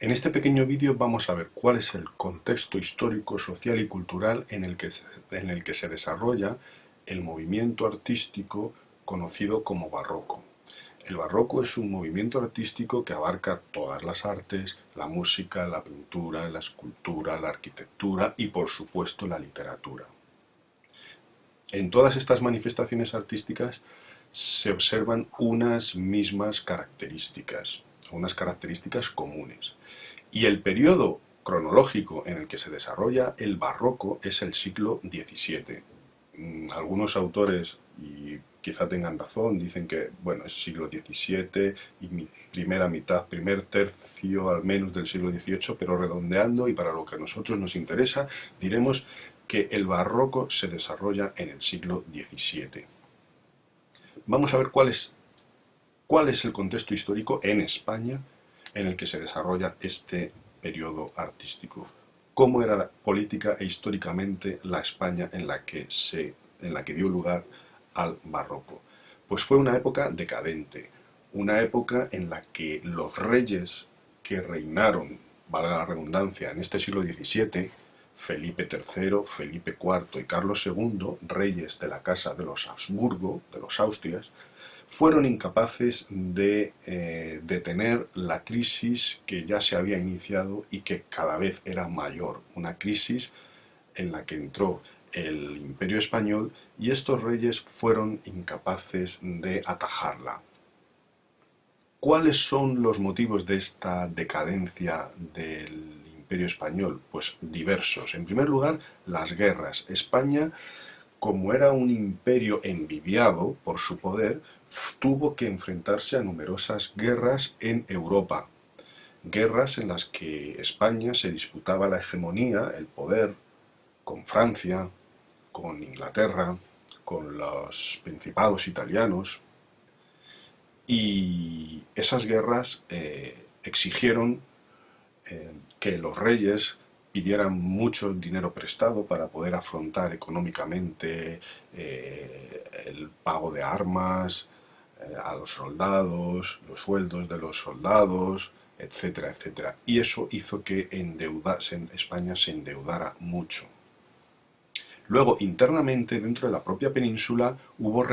En este pequeño vídeo vamos a ver cuál es el contexto histórico, social y cultural en el que se desarrolla el movimiento artístico conocido como barroco. El barroco es un movimiento artístico que abarca todas las artes, la música, la pintura, la escultura, la arquitectura y por supuesto la literatura. En todas estas manifestaciones artísticas se observan unas mismas características, unas características comunes. Y el periodo cronológico en el que se desarrolla el barroco es el siglo XVII. Algunos autores, y quizá tengan razón, dicen que bueno, es siglo XVII y primera mitad, primer tercio al menos del siglo XVIII, pero redondeando y para lo que a nosotros nos interesa, diremos que el barroco se desarrolla en el siglo XVII. Vamos a ver cuál es el contexto histórico en España en el que se desarrolla este periodo artístico. ¿Cómo era la política e históricamente la España en la que dio lugar al barroco? Pues fue una época decadente, una época en la que los reyes que reinaron, valga la redundancia, en este siglo XVII, Felipe III, Felipe IV y Carlos II, reyes de la casa de los Habsburgo, de los Austrias, fueron incapaces de detener la crisis que ya se había iniciado y que cada vez era mayor, una crisis en la que entró el Imperio Español y estos reyes fueron incapaces de atajarla. ¿Cuáles son los motivos de esta decadencia del Imperio Español? Pues diversos. En primer lugar, las guerras. España, como era un imperio envidiado por su poder, tuvo que enfrentarse a numerosas guerras en Europa. Guerras en las que España se disputaba la hegemonía, el poder, con Francia, con Inglaterra, con los principados italianos. Y esas guerras exigieron que los reyes pidieran mucho dinero prestado para poder afrontar económicamente el pago de armas a los soldados, los sueldos de los soldados, etcétera, etcétera. Y eso hizo que España se endeudara mucho. Luego, internamente, dentro de la propia península, hubo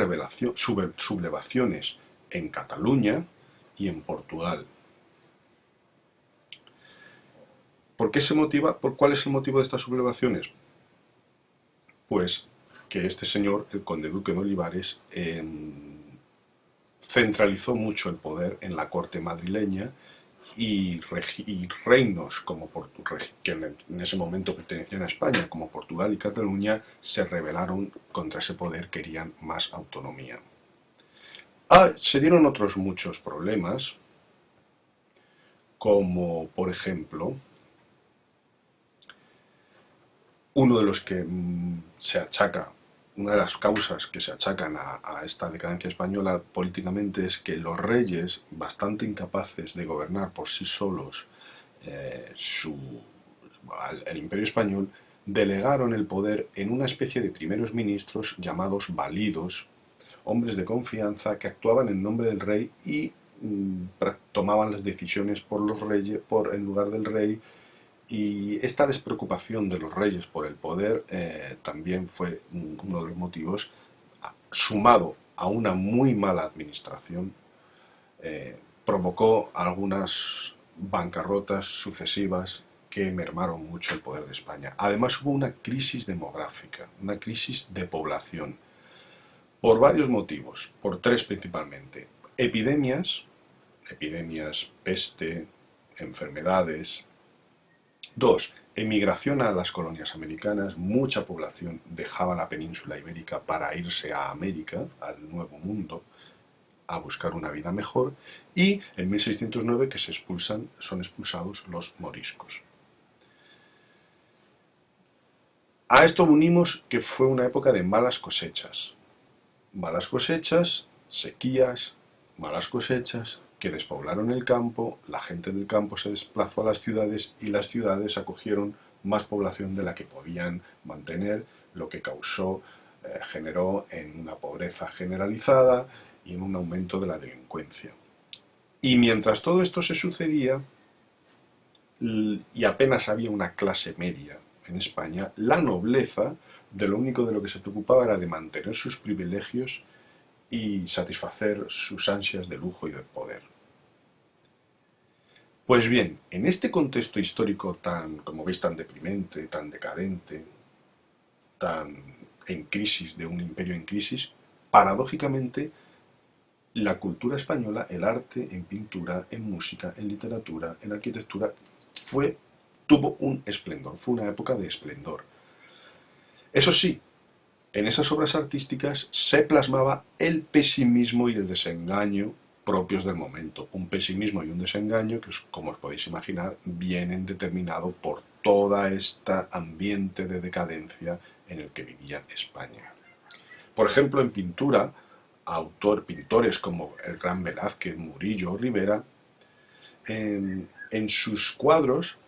sublevaciones en Cataluña y en Portugal. ¿Cuál es el motivo de estas sublevaciones? Pues que este señor, el conde duque de Olivares, centralizó mucho el poder en la corte madrileña y reinos que en ese momento pertenecían a España, como Portugal y Cataluña, se rebelaron contra ese poder, querían más autonomía. Se dieron otros muchos problemas, como por ejemplo, uno de los que una de las causas que se achacan a esta decadencia española políticamente es que los reyes, bastante incapaces de gobernar por sí solos el Imperio Español, delegaron el poder en una especie de primeros ministros llamados validos, hombres de confianza que actuaban en nombre del rey y tomaban las decisiones por los reyes, en lugar del rey. Y esta despreocupación de los reyes por el poder también fue uno de los motivos, sumado a una muy mala administración, provocó algunas bancarrotas sucesivas que mermaron mucho el poder de España. Además hubo una crisis demográfica, una crisis de población, por varios motivos, por tres principalmente. Epidemias, peste, enfermedades. Dos, emigración a las colonias americanas. Mucha población dejaba la península ibérica para irse a América, al Nuevo Mundo, a buscar una vida mejor. Y en 1609 que son expulsados los moriscos. A esto unimos que fue una época de malas cosechas. Malas cosechas, sequías, malas cosechas, que despoblaron el campo, la gente del campo se desplazó a las ciudades y las ciudades acogieron más población de la que podían mantener, lo que generó en una pobreza generalizada y en un aumento de la delincuencia. Y mientras todo esto se sucedía, y apenas había una clase media en España, la nobleza de lo único de lo que se preocupaba era de mantener sus privilegios y satisfacer sus ansias de lujo y de poder. Pues bien, en este contexto histórico tan, como veis, tan deprimente, tan decadente, tan en crisis, de un imperio en crisis, paradójicamente la cultura española, el arte en pintura, en música, en literatura, en arquitectura, tuvo un esplendor, fue una época de esplendor. Eso sí, en esas obras artísticas se plasmaba el pesimismo y el desengaño propios del momento. Un pesimismo y un desengaño que, como os podéis imaginar, vienen determinados por toda esta ambiente de decadencia en el que vivía España. Por ejemplo, en pintura, pintores como el gran Velázquez, Murillo o Rivera, en sus cuadros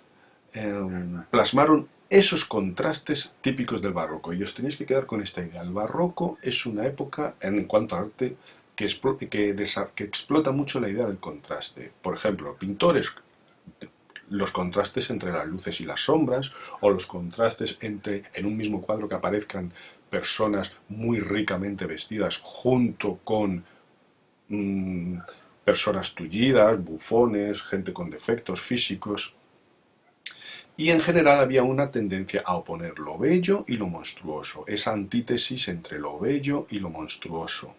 plasmaron esos contrastes típicos del barroco. Y os tenéis que quedar con esta idea. El barroco es una época, en cuanto a arte, que explota mucho la idea del contraste. Por ejemplo, pintores, los contrastes entre las luces y las sombras, o los contrastes entre, en un mismo cuadro, que aparezcan personas muy ricamente vestidas junto con personas tullidas, bufones, gente con defectos físicos. Y en general había una tendencia a oponer lo bello y lo monstruoso, esa antítesis entre lo bello y lo monstruoso.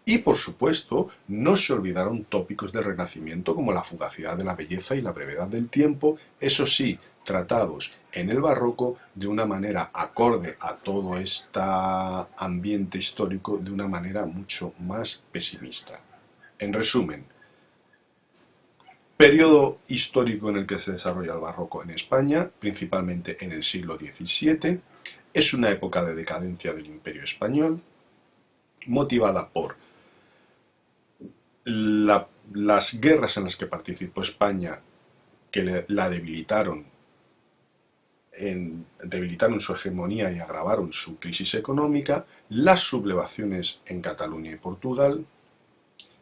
Y por supuesto, no se olvidaron tópicos del Renacimiento como la fugacidad de la belleza y la brevedad del tiempo, eso sí, tratados en el barroco de una manera acorde a todo este ambiente histórico, de una manera mucho más pesimista. En resumen, periodo histórico en el que se desarrolla el barroco en España, principalmente en el siglo XVII, es una época de decadencia del Imperio Español, motivada por las guerras en las que participó España, que la debilitaron su hegemonía y agravaron su crisis económica, las sublevaciones en Cataluña y Portugal,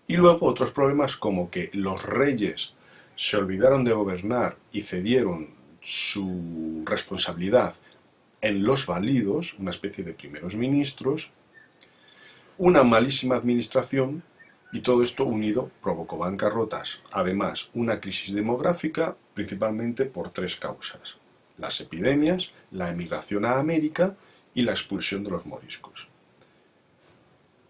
y luego otros problemas como que los reyes se olvidaron de gobernar y cedieron su responsabilidad en los validos, una especie de primeros ministros, una malísima administración, y todo esto unido provocó bancarrotas. Además, una crisis demográfica, principalmente por tres causas: las epidemias, la emigración a América y la expulsión de los moriscos.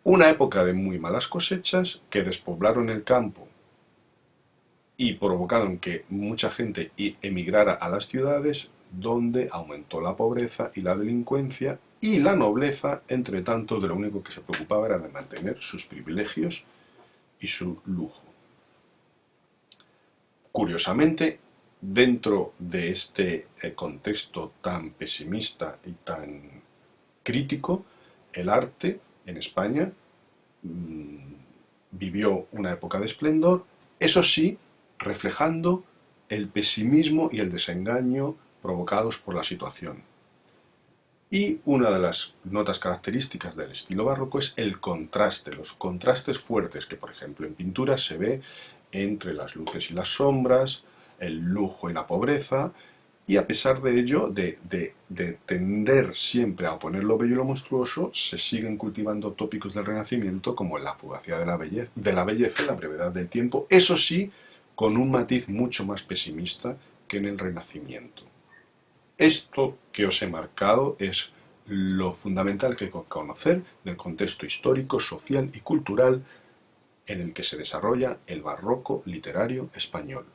Una época de muy malas cosechas que despoblaron el campo y provocaron que mucha gente emigrara a las ciudades, donde aumentó la pobreza y la delincuencia, y la nobleza, entre tanto, de lo único que se preocupaba era de mantener sus privilegios y su lujo. Curiosamente, dentro de este contexto tan pesimista y tan crítico, el arte en España vivió una época de esplendor, eso sí, reflejando el pesimismo y el desengaño provocados por la situación. Y una de las notas características del estilo barroco es el contraste, los contrastes fuertes que, por ejemplo, en pintura se ve entre las luces y las sombras, el lujo y la pobreza, y a pesar de ello, de tender siempre a oponer lo bello y lo monstruoso, se siguen cultivando tópicos del Renacimiento como la fugacidad de la belleza y la brevedad del tiempo, eso sí, con un matiz mucho más pesimista que en el Renacimiento. Esto que os he marcado es lo fundamental que hay que conocer del contexto histórico, social y cultural en el que se desarrolla el barroco literario español.